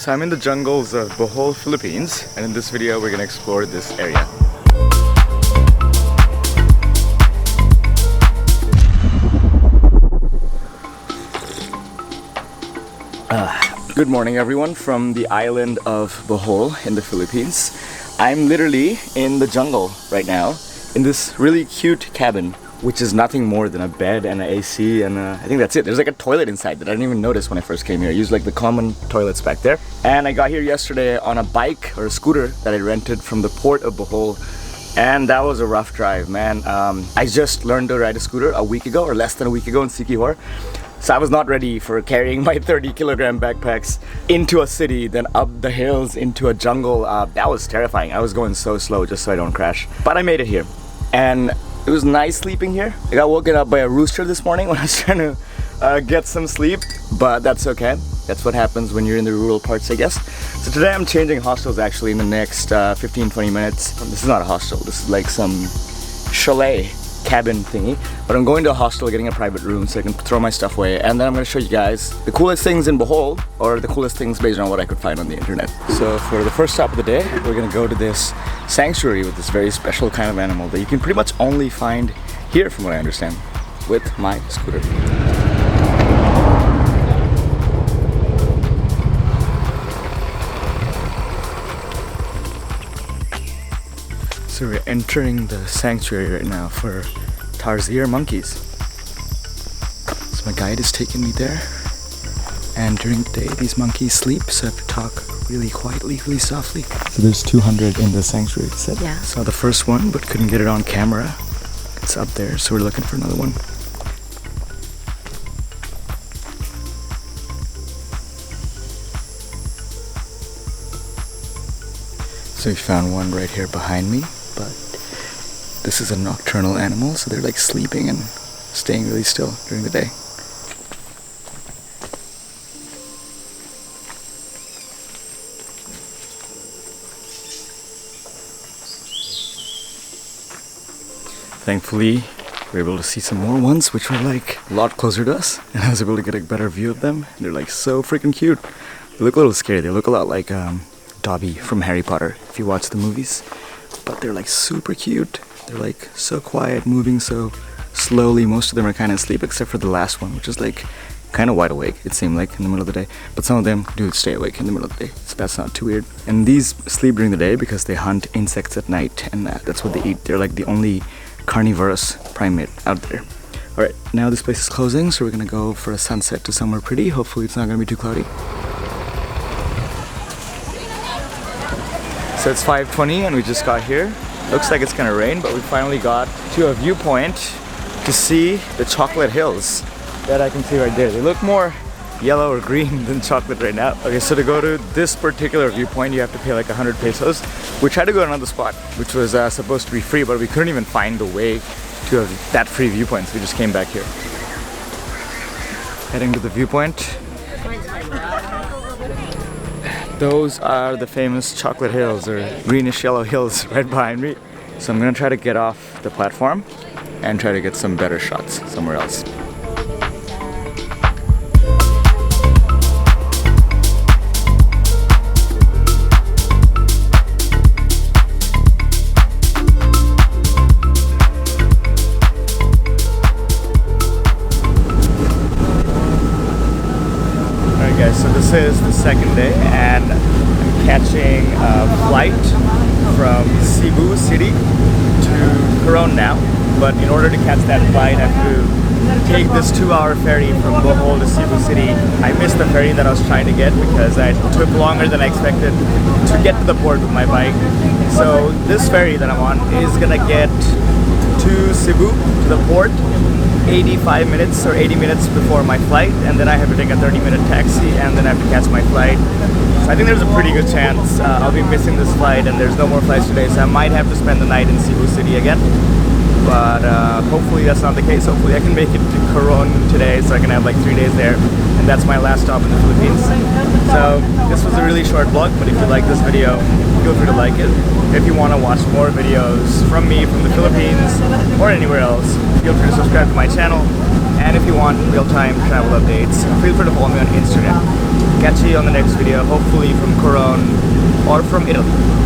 So I'm in the jungles of Bohol, Philippines, and in this video we're gonna explore this area. Good morning everyone from the island of Bohol in the Philippines. I'm literally in the jungle right now in this really cute cabin, which is nothing more than a bed and an AC and I think that's it. There's like a toilet inside that I didn't even notice when I first came here. I used like the common toilets back there. And I got here yesterday on a bike or a scooter that I rented from the port of Bohol. And that was a rough drive, man. I just learned to ride a scooter a week ago or less than a week ago in Siquijor. So I was not ready for carrying my 30-kilogram backpacks into a city, then up the hills into a jungle. That was terrifying. I was going so slow just so I don't crash. But I made it here. And it was nice sleeping here. I got woken up by a rooster this morning when I was trying to get some sleep, but that's okay. That's what happens when you're in the rural parts, I guess. So today I'm changing hostels actually in the next 15-20 minutes. This is not a hostel, this is like some chalet cabin thingy. But I'm going to a hostel, getting a private room so I can throw my stuff away. And then I'm gonna show you guys the coolest things in Bohol, or the coolest things based on what I could find on the internet. So for the first stop of the day, we're gonna go to this sanctuary with this very special kind of animal that you can pretty much only find here from what I understand, with my scooter. So we're entering the sanctuary right now for tarsier monkeys. So my guide is taking me there. And during the day, these monkeys sleep, so I have to talk really quietly, really softly. So there's 200 in the sanctuary, it said. Yeah. Saw the first one, but couldn't get it on camera. It's up there, so we're looking for another one. So we found one right here behind me, but this is a nocturnal animal, so they're like sleeping and staying really still during the day. Thankfully, we were able to see some more ones, which were like a lot closer to us, and I was able to get a better view of them. And they're like so freaking cute. They look a little scary. They look a lot like Dobby from Harry Potter, if you watch the movies. But they're like super cute. They're like so quiet, moving so slowly. Most of them are kind of asleep, except for the last one, which is like kind of wide awake, it seemed like, in the middle of the day. But some of them do stay awake in the middle of the day, so that's not too weird. And these sleep during the day because they hunt insects at night, and that's what they eat. They're like the only carnivorous primate out there. Alright, now this place is closing, so we're gonna go for a sunset to somewhere pretty. Hopefully it's not gonna be too cloudy. So it's 5:20 and we just got here. Looks like it's gonna rain, but we finally got to a viewpoint to see the chocolate hills that I can see right there. They look more yellow or green than chocolate right now. Okay, so to go to this particular viewpoint, you have to pay like 100 pesos. We tried to go to another spot, which was supposed to be free, but we couldn't even find the way to that free viewpoint, so we just came back here. Heading to the viewpoint. Those are the famous chocolate hills, or greenish yellow hills right behind me. So I'm gonna try to get off the platform and try to get some better shots somewhere else. Alright guys, so this is the second day and I'm catching a flight from Cebu City to Coron now. But in order to catch that flight, I have to take this 2-hour ferry from Bohol to Cebu City. I missed the ferry that I was trying to get because it took longer than I expected to get to the port with my bike. So this ferry that I'm on is gonna get to Cebu, to the port, 85 minutes or 80 minutes before my flight, and then I have to take a 30-minute taxi and then I have to catch my flight. So I think there's a pretty good chance I'll be missing this flight and there's no more flights today, so I might have to spend the night in Cebu City again. But hopefully that's not the case. Hopefully I can make it to Coron today so I can have like 3 days there, and that's my last stop in the Philippines. So this was a really short vlog, but if you like this video, feel free to like it. If you want to watch more videos from me from the Philippines or anywhere else, feel free to subscribe to my channel. And if you want real-time travel updates, feel free to follow me on Instagram. Catch you on the next video, hopefully from Coron or from Italy.